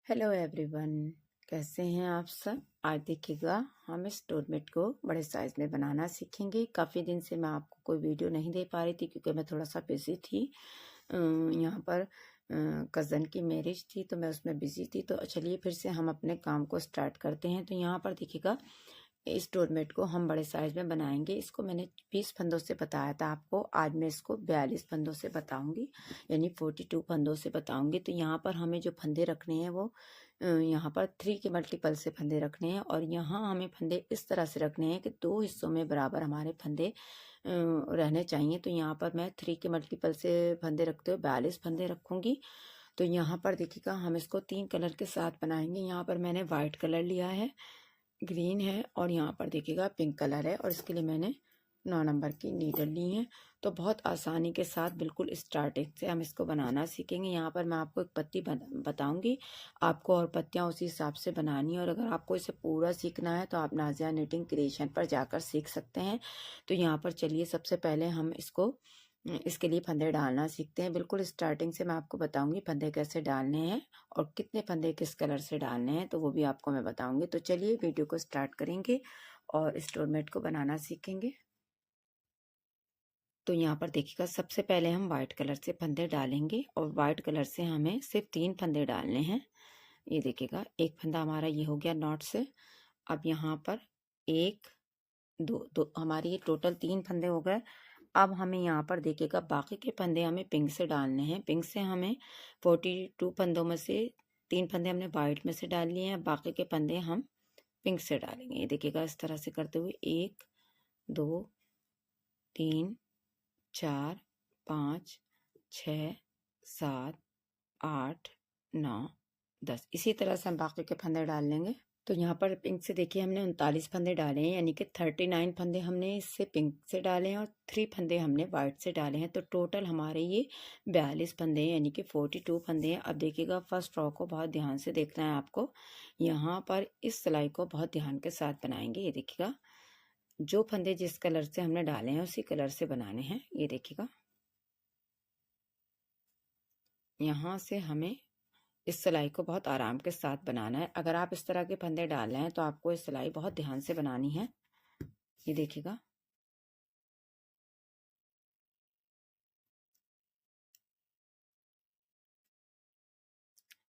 Hello everyone, कैसे हैं आप सब। आज देखिएगा हम इस डोरमेट को बड़े साइज में बनाना सीखेंगे। काफ़ी दिन से मैं आपको कोई वीडियो नहीं दे पा रही थी क्योंकि मैं थोड़ा सा बिजी थी। यहाँ पर कज़न की मैरिज थी तो मैं उसमें बिजी थी। तो चलिए फिर से हम अपने काम को स्टार्ट करते हैं। तो यहाँ पर देखिएगा इस डोरमेट को हम बड़े साइज में बनाएंगे। इसको मैंने 20 फंदों से बताया था आपको, आज मैं इसको 42 फंदों से बताऊंगी, यानी 42 फंदों से बताऊंगी। तो यहाँ पर हमें जो फंदे रखने हैं वो यहाँ पर 3 के मल्टीपल से फंदे रखने हैं और यहाँ हमें फंदे इस तरह से रखने हैं कि 2 हिस्सों में बराबर हमारे फंदे रहने चाहिए। तो यहाँ पर मैं 3 के मल्टीपल से फंदे रखते हुए 42 फंदे रखूंगी। तो यहाँ पर देखिएगा हम इसको 3 कलर के साथ बनाएंगे। यहाँ पर मैंने वाइट कलर लिया है, ग्रीन है और यहाँ पर देखिएगा पिंक कलर है और इसके लिए मैंने 9 नंबर की नीडल ली है। तो बहुत आसानी के साथ बिल्कुल स्टार्टिंग से हम इसको बनाना सीखेंगे। यहाँ पर मैं आपको एक पत्ती बताऊंगी, आपको और पत्तियाँ उसी हिसाब से बनानी है। और अगर आपको इसे पूरा सीखना है तो आप नाजिया निटिंग क्रिएशन पर जाकर सीख सकते हैं। तो यहाँ पर चलिए सबसे पहले हम इसके लिए फंदे डालना सीखते हैं। बिल्कुल स्टार्टिंग से मैं आपको बताऊंगी फंदे कैसे डालने हैं और कितने फंदे किस कलर से डालने हैं, तो वो भी आपको मैं बताऊंगी। तो चलिए वीडियो को स्टार्ट करेंगे और इस डोरमेट को बनाना सीखेंगे। तो यहाँ पर देखिएगा सबसे पहले हम वाइट कलर से फंदे डालेंगे और वाइट कलर से हमें सिर्फ 3 फंदे डालने हैं। ये देखिएगा एक फंदा हमारा ये हो गया नॉट से। अब यहाँ पर एक दो दो हमारी ये टोटल 3 फंदे हो गए। अब हमें यहाँ पर देखिएगा बाकी के फंदे हमें पिंक से डालने हैं। पिंक से हमें 42 फंदों में से 3 फंदे हमने वाइट में से डाल लिए हैं, बाकी के फंदे हम पिंक से डालेंगे। ये देखिएगा इस तरह से करते हुए 1 2 3 4 5 6 7 8 9 10 इसी तरह से हम बाकी के फंदे डाल लेंगे। तो यहाँ पर पिंक से देखिए हमने 39 फंदे डाले हैं, यानी कि 39 फंदे हमने इससे पिंक से डाले हैं और 3 फंदे हमने वाइट से डाले हैं। तो टोटल हमारे ये 42 फंदे हैं, यानी कि 42 फंदे हैं। अब देखिएगा फर्स्ट रो को बहुत ध्यान से देखना है आपको। यहाँ पर इस सिलाई को बहुत ध्यान के साथ बनाएंगे। ये देखिएगा जो फंदे जिस कलर से हमने डाले हैं उसी कलर से बनाने हैं। ये देखिएगा यहाँ से हमें इस सिलाई को बहुत आराम के साथ बनाना है। अगर आप इस तरह के फंदे डाल रहे हैं तो आपको इस सिलाई बहुत ध्यान से बनानी है। ये देखिएगा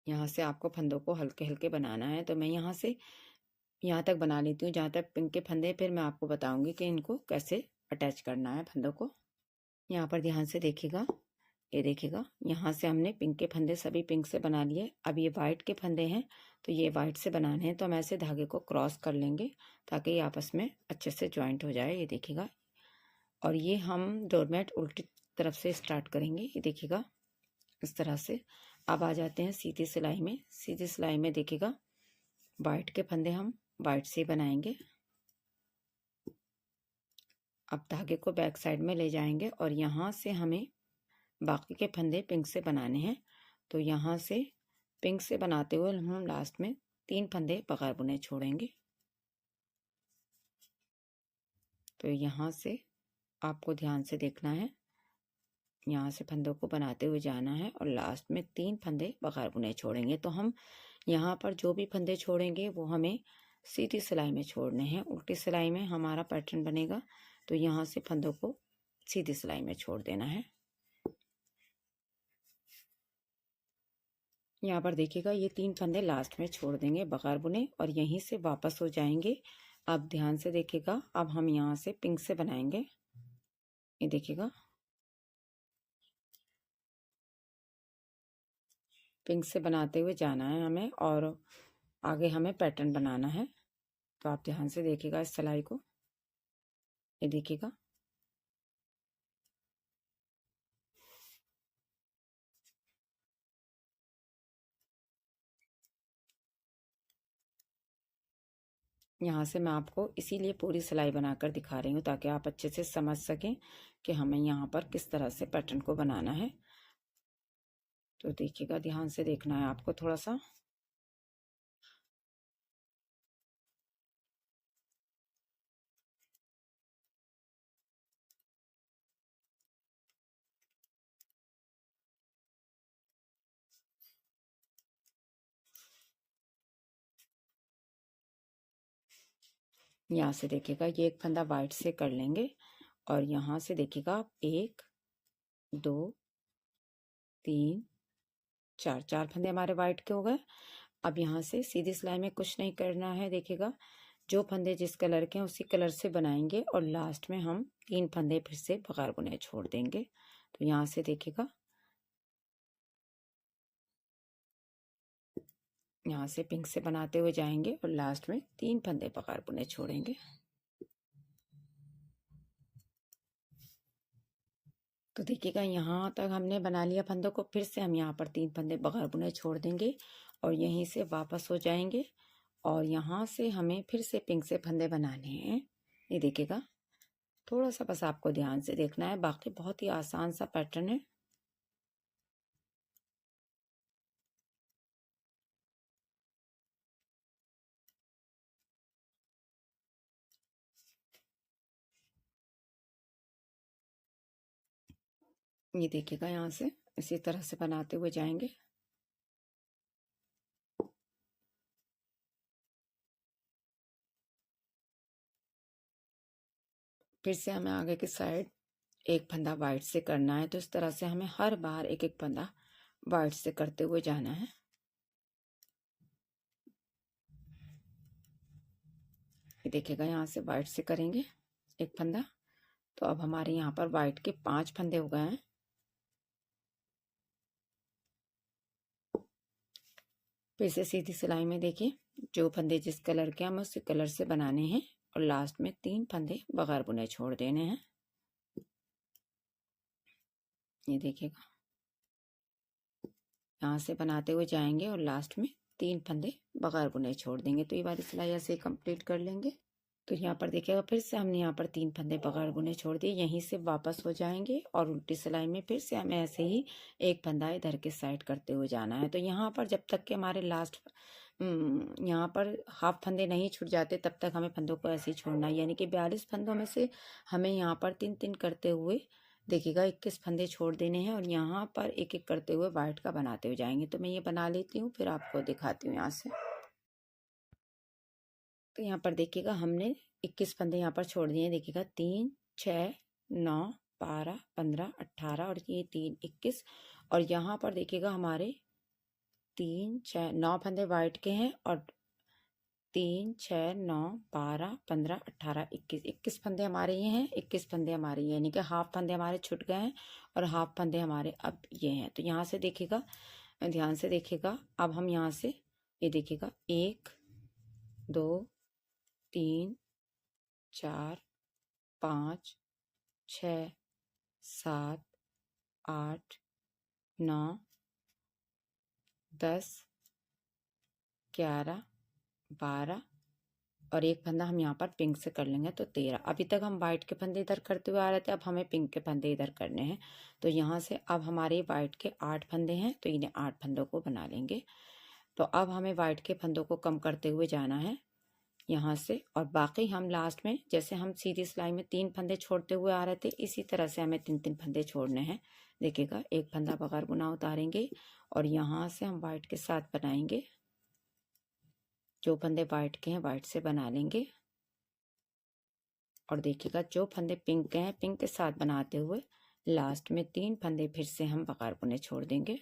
यहाँ से आपको फंदों को हल्के हल्के बनाना है। तो मैं यहाँ से यहाँ तक बना लेती हूँ जहाँ तक पिंक के फंदे, फिर मैं आपको बताऊंगी कि इनको कैसे अटैच करना है फंदों को। यहाँ पर ध्यान से देखिएगा, ये देखिएगा यहाँ से हमने पिंक के फंदे सभी पिंक से बना लिए। अब ये वाइट के फंदे हैं तो ये वाइट से बनाने हैं। तो हम ऐसे धागे को क्रॉस कर लेंगे ताकि ये आपस में अच्छे से ज्वाइंट हो जाए। ये देखिएगा और ये हम डोरमेट उल्टी तरफ से स्टार्ट करेंगे। ये देखिएगा इस तरह से। अब आ जाते हैं सीधी सिलाई में। सीधी सिलाई में देखिएगा वाइट के फंदे हम वाइट से बनाएंगे। अब धागे को बैक साइड में ले जाएंगे और यहाँ से हमें बाकी के फंदे पिंक से बनाने हैं। तो यहाँ से पिंक से बनाते हुए हम लास्ट में 3 फंदे बगैर बुने छोड़ेंगे। तो यहाँ से आपको ध्यान से देखना है, यहाँ से फंदों को बनाते हुए जाना है और लास्ट में 3 फंदे बगैर बुने छोड़ेंगे। तो हम यहाँ पर जो भी फंदे छोड़ेंगे वो हमें सीधी सिलाई में छोड़ने हैं। उल्टी सिलाई में हमारा पैटर्न बनेगा। तो यहाँ से फंदों को सीधी सिलाई में छोड़ देना है। यहाँ पर देखिएगा ये 3 फंदे लास्ट में छोड़ देंगे बगैर बुने और यहीं से वापस हो जाएंगे। अब ध्यान से देखिएगा, अब हम यहाँ से पिंक से बनाएंगे। ये देखिएगा पिंक से बनाते हुए जाना है हमें और आगे हमें पैटर्न बनाना है। तो आप ध्यान से देखिएगा इस सिलाई को। ये देखिएगा यहाँ से मैं आपको इसीलिए पूरी सिलाई बनाकर दिखा रही हूँ ताकि आप अच्छे से समझ सकें कि हमें यहाँ पर किस तरह से पैटर्न को बनाना है। तो देखिएगा ध्यान से देखना है आपको थोड़ा सा। यहाँ से देखिएगा ये एक फंदा वाइट से कर लेंगे और यहाँ से देखिएगा आप 1 2 3 4 4 फंदे हमारे वाइट के हो गए। अब यहाँ से सीधी सिलाई में कुछ नहीं करना है, देखिएगा जो फंदे जिस कलर के हैं उसी कलर से बनाएंगे और लास्ट में हम 3 फंदे फिर से बगैर बुने छोड़ देंगे। तो यहाँ से देखिएगा यहाँ से पिंक से बनाते हुए जाएंगे और लास्ट में 3 फंदे बगैर बुने छोड़ेंगे। तो देखिएगा यहाँ तक हमने बना लिया फंदों को, फिर से हम यहाँ पर 3 फंदे बगैर बुने छोड़ देंगे और यहीं से वापस हो जाएंगे और यहाँ से हमें फिर से पिंक से फंदे बनाने हैं। ये देखिएगा थोड़ा सा बस आपको ध्यान से देखना है, बाकी बहुत ही आसान सा पैटर्न है। ये देखिएगा यहाँ से इसी तरह से बनाते हुए जाएंगे। फिर से हमें आगे की साइड एक फंदा वाइट से करना है, तो इस तरह से हमें हर बार एक एक फंदा वाइट से करते हुए जाना है। ये देखिएगा यहाँ से वाइट से करेंगे एक फंदा, तो अब हमारे यहाँ पर वाइट के 5 फंदे हो गए हैं। फिर से सीधी सिलाई में देखिए जो फंदे जिस कलर के हमें उसी कलर से बनाने हैं और लास्ट में 3 फंदे बगैर बुने छोड़ देने हैं। ये देखिएगा यहाँ से बनाते हुए जाएंगे और लास्ट में 3 फंदे बगैर बुने छोड़ देंगे। तो ये वाली सिलाई ऐसे कंप्लीट कर लेंगे। तो यहाँ पर देखिएगा फिर से हमने यहाँ पर 3 फंदे बगैर बुने छोड़ दिए, यहीं से वापस हो जाएंगे और उल्टी सिलाई में फिर से हमें ऐसे ही एक फंदा इधर के साइड करते हुए जाना है। तो यहाँ पर जब तक कि हमारे लास्ट यहाँ पर हाफ फंदे नहीं छूट जाते तब तक हमें फंदों को ऐसे ही छोड़ना है, यानी कि 42 फंदों में से हमें यहाँ पर 3 3 करते हुए देखिएगा 21 फंदे छोड़ देने हैं और यहाँ पर एक एक करते हुए वाइट का बनाते हुए जाएंगे। तो मैं ये बना लेती हूँ फिर आपको दिखाती हूँ यहाँ से। तो यहाँ पर देखिएगा हमने 21 फंदे यहाँ पर छोड़ दिए, देखिएगा 3 6 9 12 15 18 और ये 3 21 और यहाँ पर देखिएगा हमारे 3 6 9 फंदे वाइट के हैं और 3 6 9 12 15 18 21 फंदे हमारे ये हैं, 21 फंदे हमारे ये, यानी कि हाफ फंदे हमारे छूट गए हैं और हाफ फंदे हमारे अब ये हैं। तो यहाँ से देखिएगा ध्यान से देखिएगा, अब हम यहाँ से ये देखिएगा 1 2 3 4 5 6 7 8 9 10 11 12 और एक फंदा हम यहाँ पर पिंक से कर लेंगे तो 13। अभी तक हम वाइट के फंदे इधर करते हुए आ रहे थे, अब हमें पिंक के फंदे इधर करने हैं। तो यहाँ से अब हमारे वाइट के 8 फंदे हैं तो इन्हें 8 फंदों को बना लेंगे। तो अब हमें वाइट के फंदों को कम करते हुए जाना है यहाँ से, और बाकी हम लास्ट में जैसे हम सीधी सिलाई में 3 फंदे छोड़ते हुए आ रहे थे इसी तरह से हमें 3 3 फंदे छोड़ने हैं। देखिएगा एक फंदा बगैर बुना उतारेंगे और यहाँ से हम वाइट के साथ बनाएंगे, जो फंदे वाइट के हैं वाइट से बना लेंगे और देखिएगा जो फंदे पिंक के हैं पिंक के साथ बनाते हुए लास्ट में 3 फंदे फिर से हम बगैर बुने छोड़ देंगे।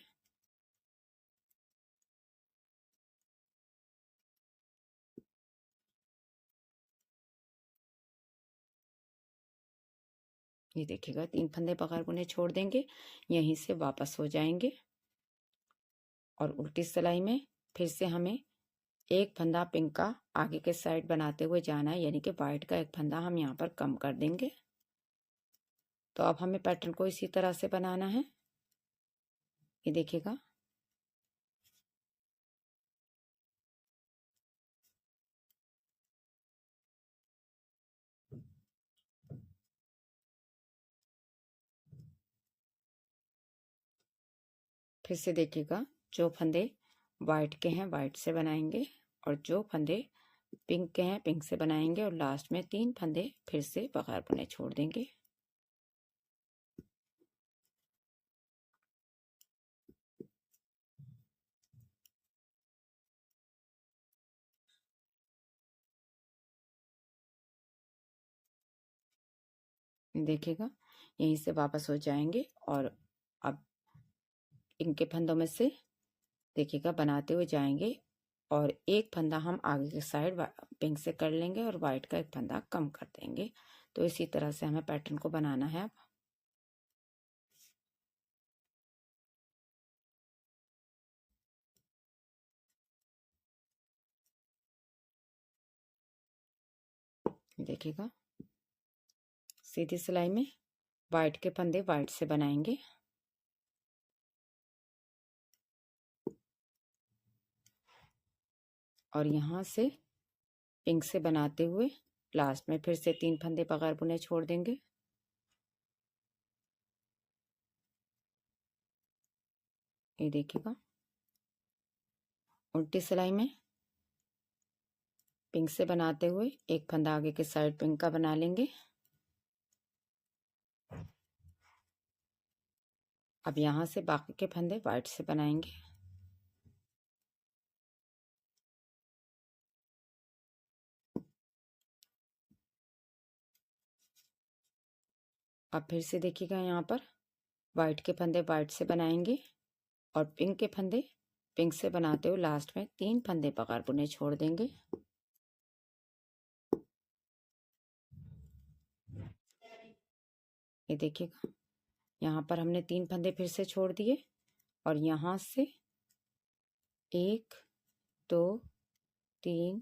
ये देखिएगा 3 फंदे बगैर बुने छोड़ देंगे, यहीं से वापस हो जाएंगे और उल्टी सिलाई में फिर से हमें एक फंदा पिंक का आगे के साइड बनाते हुए जाना है, यानी कि वाइट का एक फंदा हम यहाँ पर कम कर देंगे। तो अब हमें पैटर्न को इसी तरह से बनाना है। ये देखिएगा फिर से देखिएगा जो फंदे वाइट के हैं वाइट से बनाएंगे और जो फंदे पिंक के हैं पिंक से बनाएंगे और लास्ट में 3 फंदे फिर से बगैर बुने छोड़ देंगे। देखिएगा यहीं से वापस हो जाएंगे। और अब इनके फंदों में से देखिएगा बनाते हुए जाएंगे, और एक फंदा हम आगे के साइड पिंक से कर लेंगे और वाइट का एक फंदा कम कर देंगे। तो इसी तरह से हमें पैटर्न को बनाना है। अब देखिएगा सीधी सिलाई में वाइट के फंदे वाइट से बनाएंगे, और यहाँ से पिंक से बनाते हुए लास्ट में फिर से 3 फंदे बगैर बुने छोड़ देंगे। ये देखिएगा उल्टी सिलाई में पिंक से बनाते हुए एक फंदा आगे के साइड पिंक का बना लेंगे। अब यहाँ से बाकी के फंदे वाइट से बनाएंगे। अब फिर से देखिएगा यहाँ पर वाइट के फंदे वाइट से बनाएंगे, और पिंक के फंदे पिंक से बनाते हुए लास्ट में 3 फंदे बगैर बुने छोड़ देंगे। ये देखिएगा यहाँ पर हमने 3 फंदे फिर से छोड़ दिए, और यहाँ से 1 2 3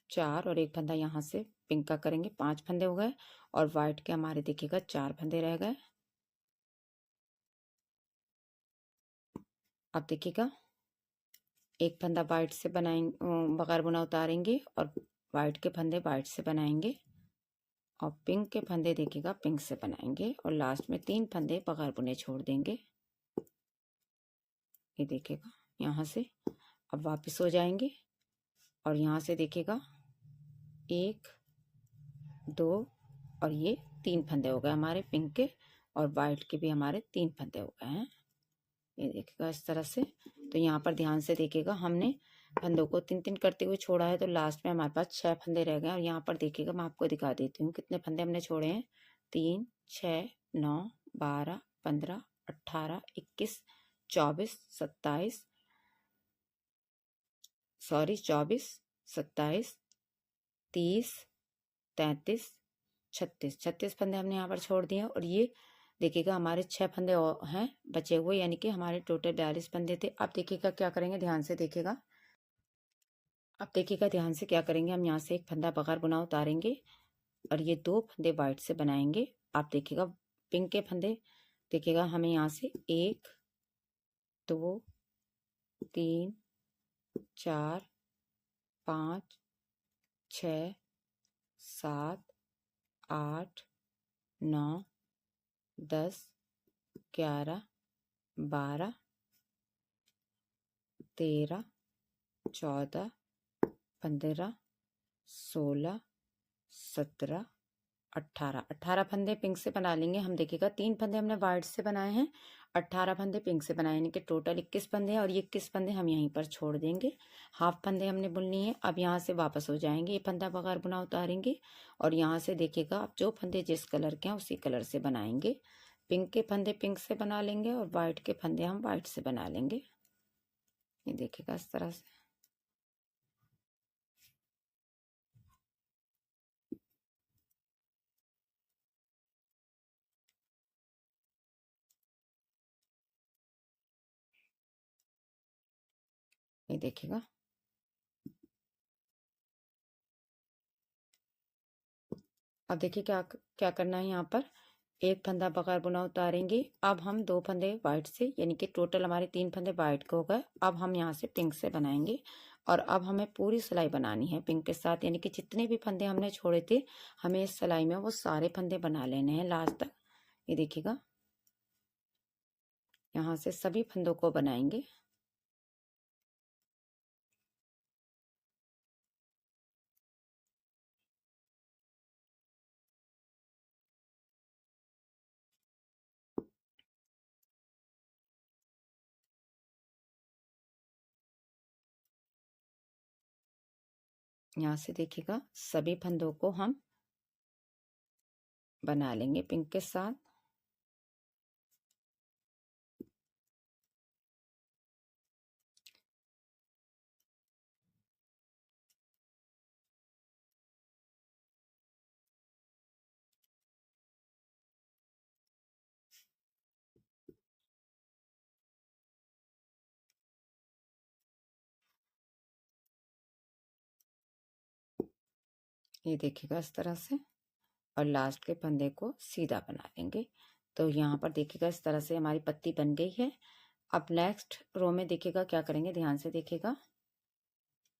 4 और एक फंदा यहाँ से पिंक का करेंगे, 5 फंदे हो गए। और वाइट के हमारे देखिएगा 4 फंदे रह गए। अब देखिएगा एक फंदा वाइट से बनाएंगे, बगैर बुना उतारेंगे, और वाइट के फंदे वाइट से बनाएंगे, और पिंक के फंदे देखिएगा पिंक से बनाएंगे, और लास्ट में 3 फंदे बगैर बुने छोड़ देंगे। ये देखिएगा यहाँ से अब वापस हो जाएंगे, और यहाँ से देखिएगा 1 2 और ये 3 फंदे हो गए हमारे पिंक के, और वाइट के भी हमारे 3 फंदे हो गए हैं। ये देखिएगा इस तरह से। तो यहाँ पर ध्यान से देखिएगा हमने फंदों को 3-3 करते हुए छोड़ा है, तो लास्ट में हमारे पास 6 फंदे रह गए। और यहाँ पर देखिएगा मैं आपको दिखा देती हूँ कितने फंदे हमने छोड़े हैं। 3 6 9 12 15 18 21 24 27 24 27 30 33 36 फंदे हमने यहाँ पर छोड़ दिए। और ये देखिएगा हमारे 6 फंदे और हैं बचे हुए, यानी कि हमारे टोटल 42 फंदे थे। अब देखिएगा क्या करेंगे, ध्यान से देखिएगा। अब देखिएगा ध्यान से क्या करेंगे, हम यहाँ से एक फंदा बगैर बुना उतारेंगे, और ये 2 फंदे वाइट से बनाएंगे। आप देखिएगा पिंक के फंदे देखिएगा हमें यहाँ से 1 2 3 4 5 6 7 8 9 10 11 12 13 14 15 16 17 18 फंदे पिंक से बना लेंगे हम। देखिएगा 3 फंदे हमने वाइट से बनाए हैं, 18 फंदे पिंक से बनाए, यानी कि टोटल 21 फंदे हैं। और ये 21 फंदे हम यहीं पर छोड़ देंगे। हाफ फंदे हमने बुननी है। अब यहाँ से वापस हो जाएंगे, ये फंदा बगैर बुना उतारेंगे, और यहाँ से देखिएगा आप जो फंदे जिस कलर के हैं उसी कलर से बनाएंगे। पिंक के फंदे पिंक से बना लेंगे, और वाइट के फंदे हम वाइट से बना लेंगे। ये देखिएगा इस तरह से। ये देखिएगा अब देखिए क्या क्या करना है। यहाँ पर एक फंदा बगैर बुना उतारेंगे। अब हम 2 फंदे वाइट से, यानी कि टोटल हमारे 3 फंदे वाइट के हो गए। अब हम यहाँ से पिंक से बनाएंगे, और अब हमें पूरी सिलाई बनानी है पिंक के साथ, यानी कि जितने भी फंदे हमने छोड़े थे हमें इस सिलाई में वो सारे फंदे बना लेने हैं लास्ट तक। ये देखिएगा यहाँ से सभी फंदों को बनाएंगे। यहाँ से देखिएगा सभी फंदों को हम बना लेंगे पिंक के साथ। ये देखिएगा इस तरह से, और लास्ट के फंदे को सीधा बना लेंगे। तो यहाँ पर देखिएगा इस तरह से हमारी पत्ती बन गई है। अब नेक्स्ट रो में देखिएगा क्या करेंगे, ध्यान से देखिएगा।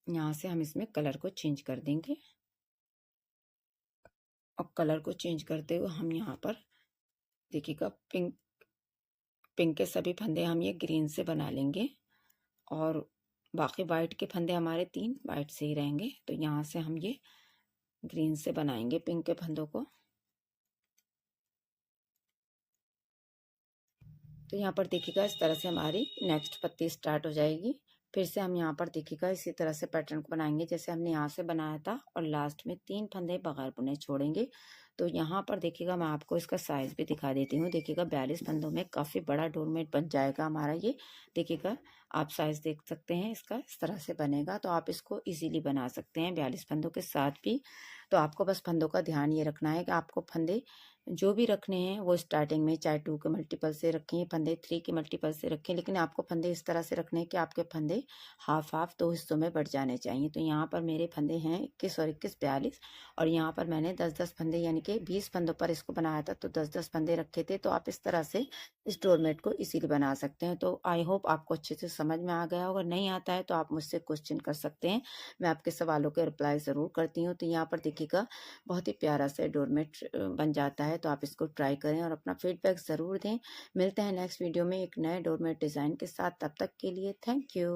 यहाँ से हम इसमें कलर को चेंज कर देंगे, और कलर को चेंज करते हुए हम यहाँ पर देखिएगा पिंक पिंक के सभी फंदे हम ये ग्रीन से बना लेंगे, और बाकी वाइट के फंदे हमारे 3 वाइट से ही रहेंगे। तो यहाँ से हम ये ग्रीन से बनाएंगे पिंक के फंदों को। तो यहाँ पर देखिएगा इस तरह से हमारी नेक्स्ट पत्ती स्टार्ट हो जाएगी। फिर से हम यहाँ पर देखिएगा इसी तरह से पैटर्न को बनाएंगे जैसे हमने यहाँ से बनाया था, और लास्ट में 3 फंदे बगैर बुने छोड़ेंगे। तो यहाँ पर देखिएगा मैं आपको इसका साइज भी दिखा देती हूँ। देखिएगा 42 फंदों में काफ़ी बड़ा डोरमेट बन जाएगा हमारा ये। देखिएगा आप साइज देख सकते हैं इसका, इस तरह से बनेगा। तो आप इसको इजीली बना सकते हैं 42 फंदों के साथ भी। तो आपको बस फंदों का ध्यान ये रखना है कि आपको फंदे जो भी रखने हैं वो स्टार्टिंग में चाहे 2 के मल्टीपल से रखें, फंदे 3 के मल्टीपल से रखें, लेकिन आपको फंदे इस तरह से रखने हैं कि आपके फंदे हाफ हाफ 2 हिस्सों में बढ़ जाने चाहिए। तो यहाँ पर मेरे फंदे हैं 21 और 21 42, और यहाँ पर मैंने 10-10 फंदे यानी कि 20 फंदों पर इसको बनाया था, तो 10-10 फंदे रखे थे। तो आप इस तरह से इस डोरमेट को इसीलिए बना सकते हैं। तो आई होप आपको अच्छे से समझ में आ गया होगा। नहीं आता है तो आप मुझसे क्वेश्चन कर सकते हैं, मैं आपके सवालों के रिप्लाई ज़रूर करती हूँ। तो यहाँ पर देखिएगा बहुत ही प्यारा सा डोरमेट बन जाता है। तो आप इसको ट्राई करें और अपना फीडबैक ज़रूर दें। मिलते हैं नेक्स्ट वीडियो में एक नए डोरमेट डिज़ाइन के साथ। तब तक के लिए थैंक यू।